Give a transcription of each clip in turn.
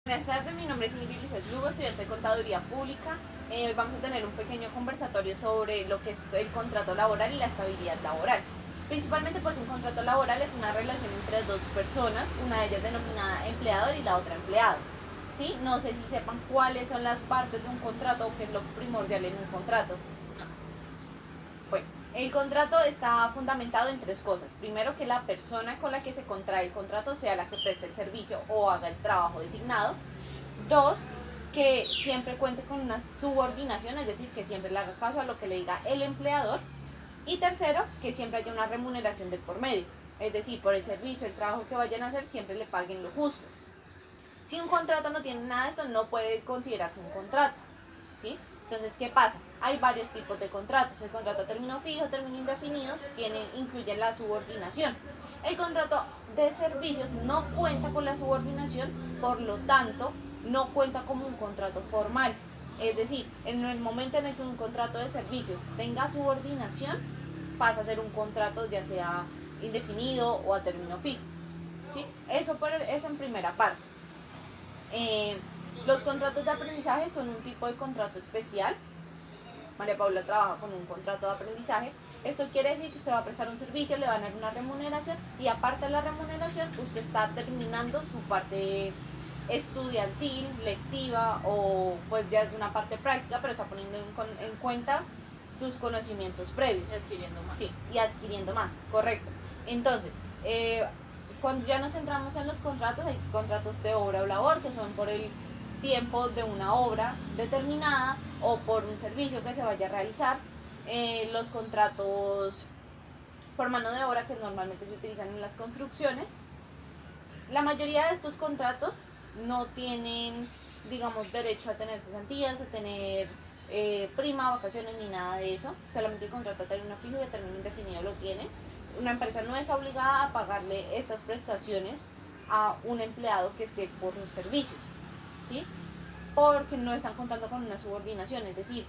Buenas tardes, mi nombre es Ingrid Lizeth Lugo, estudiante de Contaduría Pública. Hoy vamos a tener un pequeño conversatorio sobre lo que es el contrato laboral y la estabilidad laboral. Principalmente pues un contrato laboral es una relación entre dos personas, una de ellas denominada empleador y la otra empleado. ¿Sí? No sé si sepan cuáles son las partes de un contrato o qué es lo primordial en un contrato. Bueno, el contrato está fundamentado en tres cosas. Primero, que la persona con la que se contrae el contrato sea la que preste el servicio o haga el trabajo designado. Dos, que siempre cuente con una subordinación, es decir, que siempre le haga caso a lo que le diga el empleador. Y tercero, que siempre haya una remuneración de por medio. Es decir, por el servicio, el trabajo que vayan a hacer, siempre le paguen lo justo. Si un contrato no tiene nada de esto, no puede considerarse un contrato, ¿sí? Entonces, ¿qué pasa? Hay varios tipos de contratos. El contrato a término fijo, término indefinido, incluye la subordinación. El contrato de servicios no cuenta con la subordinación, por lo tanto, no cuenta como un contrato formal. Es decir, en el momento en el que un contrato de servicios tenga subordinación, pasa a ser un contrato ya sea indefinido o a término fijo, ¿sí? Eso en primera parte. Los contratos de aprendizaje son un tipo de contrato especial. María Paula trabaja con un contrato de aprendizaje. Esto quiere decir que usted va a prestar un servicio, le van a dar una remuneración y aparte de la remuneración, usted está terminando su parte estudiantil, lectiva o pues ya es una parte práctica, pero está poniendo en cuenta sus conocimientos previos. Y adquiriendo más. Sí, y adquiriendo más, correcto. Entonces, cuando ya nos centramos en los contratos, hay contratos de obra o labor que son por el tiempo de una obra determinada o por un servicio que se vaya a realizar. Los contratos por mano de obra que normalmente se utilizan en las construcciones. La mayoría de estos contratos no tienen, digamos, derecho a tener cesantías, a tener prima, vacaciones ni nada de eso. Solamente el contrato a término fijo y a término indefinido lo tiene. Una empresa no es obligada a pagarle estas prestaciones a un empleado que esté por los servicios, ¿sí? Porque no están contando con una subordinación, es decir,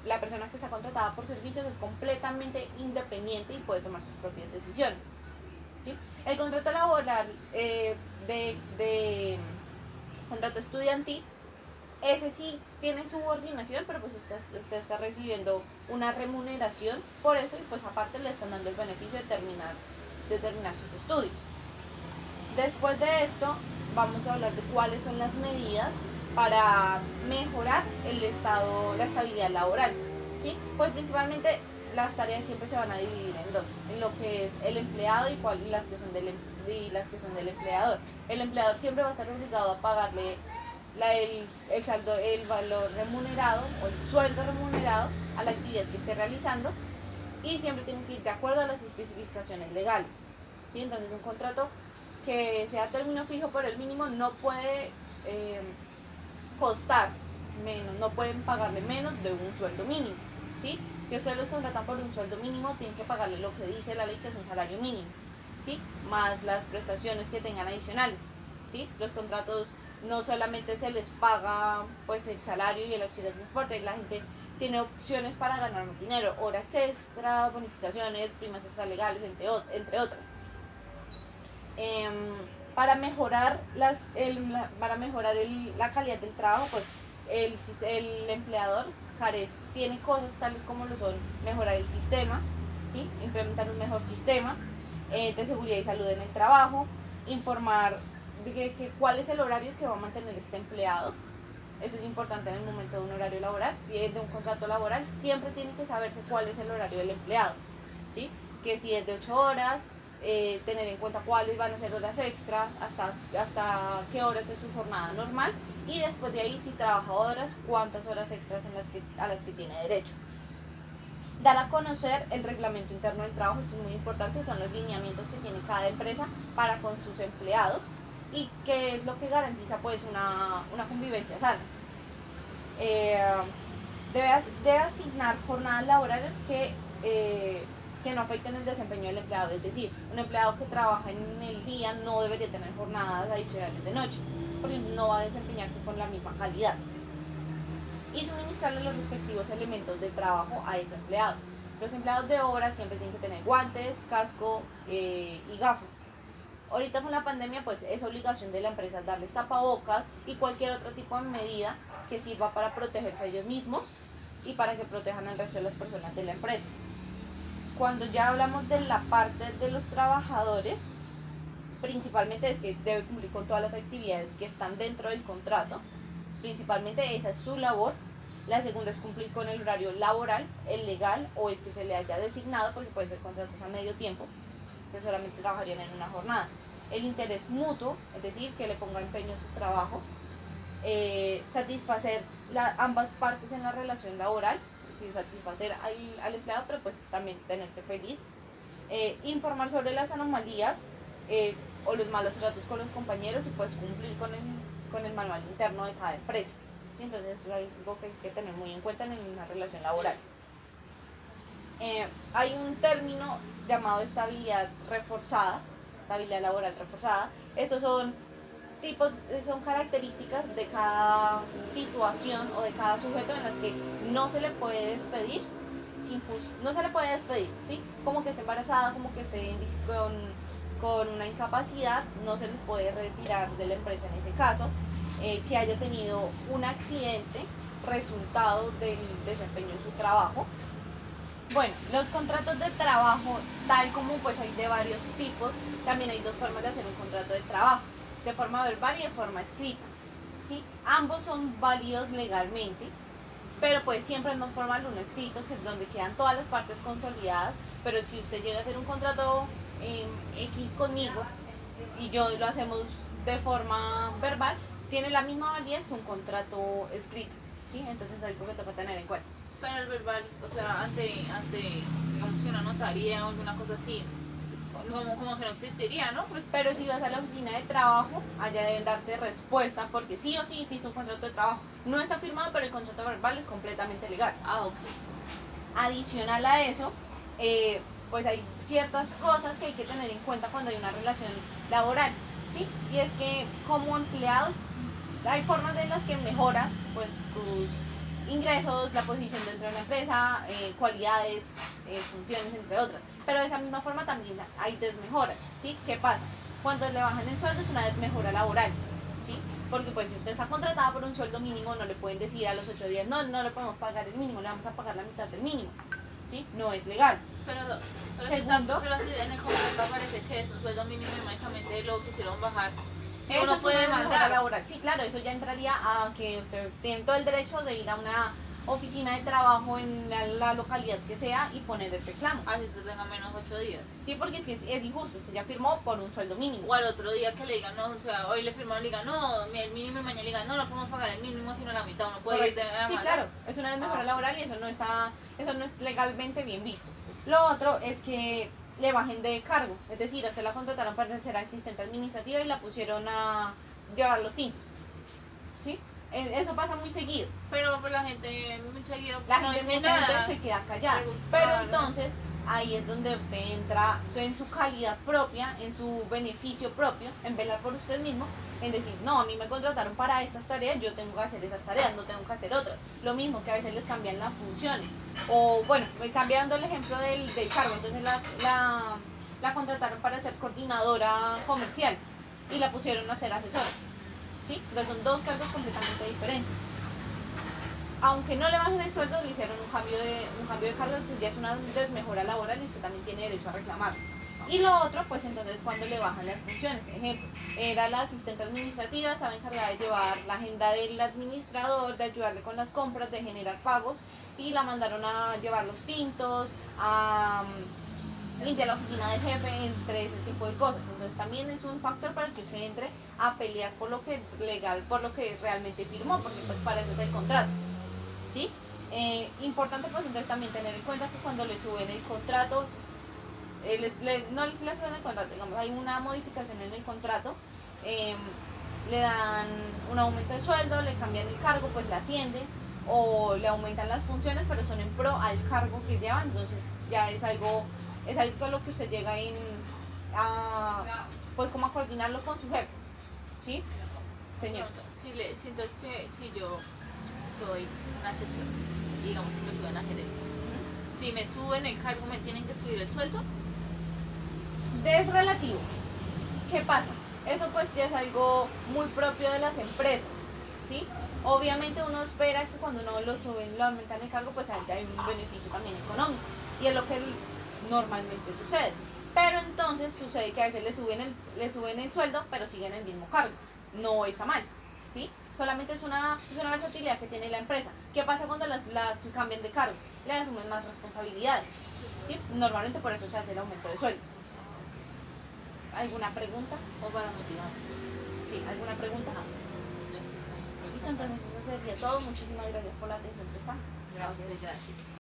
la persona que está contratada por servicios es completamente independiente y puede tomar sus propias decisiones, ¿sí? El contrato laboral de contrato estudiantil, ese sí tiene subordinación, pero pues usted está recibiendo una remuneración por eso y pues aparte le están dando el beneficio de terminar sus estudios. Después de esto vamos a hablar de cuáles son las medidas para mejorar la estabilidad laboral, ¿sí? Pues principalmente las tareas siempre se van a dividir en dos, en lo que es el empleado y las que son del empleador. El empleador siempre va a estar obligado a pagarle el valor remunerado o el sueldo remunerado a la actividad que esté realizando y siempre tiene que ir de acuerdo a las especificaciones legales, ¿sí? Entonces un contrato que sea término fijo por el mínimo no puede costar menos, no pueden pagarle menos de un sueldo mínimo, ¿sí? Si ustedes los contratan por un sueldo mínimo, tienen que pagarle lo que dice la ley, que es un salario mínimo, ¿sí? Más las prestaciones que tengan adicionales, ¿sí? Los contratos no solamente se les paga pues el salario y el auxilio de transporte, la gente tiene opciones para ganar más dinero, horas extra, bonificaciones, primas extralegales, entre otras. Para mejorar la calidad del trabajo, pues el empleador Jares tiene cosas tales como lo son mejorar el sistema, ¿sí? Implementar un mejor sistema de seguridad y salud en el trabajo, informar de cuál es el horario que va a mantener este empleado. Eso es importante en el momento de un horario laboral. Si es de un contrato laboral, siempre tiene que saberse cuál es el horario del empleado, ¿sí? Que si es de 8 horas, tener en cuenta cuáles van a ser horas extra, hasta qué horas es su jornada normal y después de ahí, si trabaja horas, cuántas horas extras son a las que tiene derecho. Dar a conocer el reglamento interno del trabajo, esto es muy importante, son los lineamientos que tiene cada empresa para con sus empleados y que es lo que garantiza pues una convivencia sana. Debe asignar jornadas laborales que no afecten el desempeño del empleado, es decir, un empleado que trabaja en el día no debería tener jornadas adicionales de noche, porque no va a desempeñarse con la misma calidad. Y suministrarle los respectivos elementos de trabajo a ese empleado. Los empleados de obra siempre tienen que tener guantes, casco y gafas. Ahorita con la pandemia pues es obligación de la empresa darles tapabocas y cualquier otro tipo de medida que sirva para protegerse a ellos mismos y para que protejan al resto de las personas de la empresa. Cuando ya hablamos de la parte de los trabajadores, principalmente es que debe cumplir con todas las actividades que están dentro del contrato, principalmente esa es su labor. La segunda es cumplir con el horario laboral, el legal o el que se le haya designado, porque pueden ser contratos a medio tiempo, que solamente trabajarían en una jornada. El interés mutuo, es decir, que le ponga empeño en su trabajo, satisfacer ambas partes en la relación laboral, es decir, satisfacer al empleado, pero pues también tenerse feliz, informar sobre las anomalías o los malos tratos con los compañeros y pues cumplir con el manual interno de cada empresa. ¿Sí? Entonces eso es algo que hay que tener muy en cuenta en una relación laboral. Hay un término llamado estabilidad reforzada, estabilidad laboral reforzada. Estos son características de cada situación o de cada sujeto en las que no se le puede despedir no se le puede despedir, ¿sí? Como que esté embarazada, como que esté con una incapacidad, no se le puede retirar de la empresa en ese caso, que haya tenido un accidente resultado del desempeño de su trabajo. Bueno, los contratos de trabajo, tal como pues hay de varios tipos, también hay dos formas de hacer un contrato de trabajo, de forma verbal y de forma escrita, ¿sí? Ambos son válidos legalmente, pero pues siempre es más formal uno escrito, que es donde quedan todas las partes consolidadas, pero si usted llega a hacer un contrato X conmigo y yo lo hacemos de forma verbal, tiene la misma validez que un contrato escrito, ¿sí? Entonces es algo que toca tener en cuenta. Pero el verbal, o sea, ante digamos que una notaría o alguna cosa así, como que no existiría, ¿no? Pues, pero si vas a la oficina de trabajo, allá deben darte respuesta, porque sí o sí existe un contrato de trabajo. No está firmado, pero el contrato verbal es completamente legal. ok. Adicional a eso, pues hay ciertas cosas que hay que tener en cuenta cuando hay una relación laboral, ¿sí? Y es que como empleados hay formas de las que mejoras pues tus ingresos, la posición dentro de la empresa, cualidades, funciones, entre otras. Pero de esa misma forma también hay desmejoras, ¿sí? ¿Qué pasa? Cuando le bajan el sueldo es una desmejora laboral, ¿sí? Porque pues si usted está contratada por un sueldo mínimo, no le pueden decir a los 8 días, no le podemos pagar el mínimo, le vamos a pagar la mitad del mínimo, ¿sí? No es legal. Pero Segundo, pero si en el contrato aparece que es un sueldo mínimo y mágicamente lo quisieron bajar, si eso uno es puede una mejora demandar. laboral. Sí, claro, eso ya entraría a que usted tiene todo el derecho de ir a una oficina de trabajo en la localidad que sea y poner el reclamo. Así usted tenga menos 8 días. Sí, porque es injusto, usted ya firmó por un sueldo mínimo. O al otro día que le digan, no, o sea, hoy le firmaron, le digan, no, el mínimo y mañana le digan, no podemos pagar el mínimo sino la mitad, uno puede ir de Sí, claro, es una desmejora laboral y eso no es legalmente bien visto. Lo otro es que le bajen de cargo, es decir, a usted la contrataron para ser asistente administrativa y la pusieron a llevar los tintos, ¿sí? Eso pasa muy seguido. Pero pues, la gente muy seguido La no gente dice mucha nada. gente se queda callada. Pero entonces ahí es donde usted entra en su calidad propia, en su beneficio propio, en velar por usted mismo, en decir, no, a mí me contrataron para estas tareas, yo tengo que hacer esas tareas, no tengo que hacer otras. Lo mismo que a veces les cambian las funciones. O bueno, cambiando el ejemplo del cargo, entonces la contrataron para ser coordinadora comercial y la pusieron a ser asesora. ¿Sí? Entonces son dos cargos completamente diferentes. Aunque no le bajen el sueldo, le hicieron un cambio de cargo, entonces ya es una desmejora laboral y usted también tiene derecho a reclamar. Y lo otro, pues entonces cuando le bajan las funciones, por ejemplo, era la asistente administrativa, estaba encargada de llevar la agenda del administrador, de ayudarle con las compras, de generar pagos, y la mandaron a llevar los tintos, a limpiar la oficina del jefe, entre ese tipo de cosas. Entonces también es un factor para que usted entre a pelear por lo que es legal, por lo que realmente firmó, porque pues para eso es el contrato, ¿sí? Importante pues entonces también tener en cuenta que cuando le suben el contrato, no le suben el contrato, digamos, hay una modificación en el contrato, le dan un aumento de sueldo, le cambian el cargo, pues le ascienden, o le aumentan las funciones, pero son en pro al cargo que llevan, entonces ya es algo a lo que usted llega pues como a coordinarlo con su jefe, ¿sí? Señor. Si yo soy una asesora, digamos que me suben a gerente, si me suben el cargo, ¿me tienen que subir el sueldo? Es relativo. ¿Qué pasa? Eso pues ya es algo muy propio de las empresas, ¿sí? Obviamente uno espera que cuando uno lo suben, lo aumentan el cargo, pues haya un beneficio también económico. Y es lo que normalmente sucede. Pero entonces sucede que a veces le suben el sueldo, pero siguen el mismo cargo. No está mal, ¿sí? Solamente es una versatilidad que tiene la empresa. ¿Qué pasa cuando las cambian de cargo? Le asumen más responsabilidades, ¿sí? Normalmente por eso se hace el aumento de sueldo. ¿Alguna pregunta? O para motivar. Sí, ¿alguna pregunta? No, ya estoy ahí. Listo, entonces eso sería todo. Muchísimas gracias por la atención prestada. Gracias, gracias.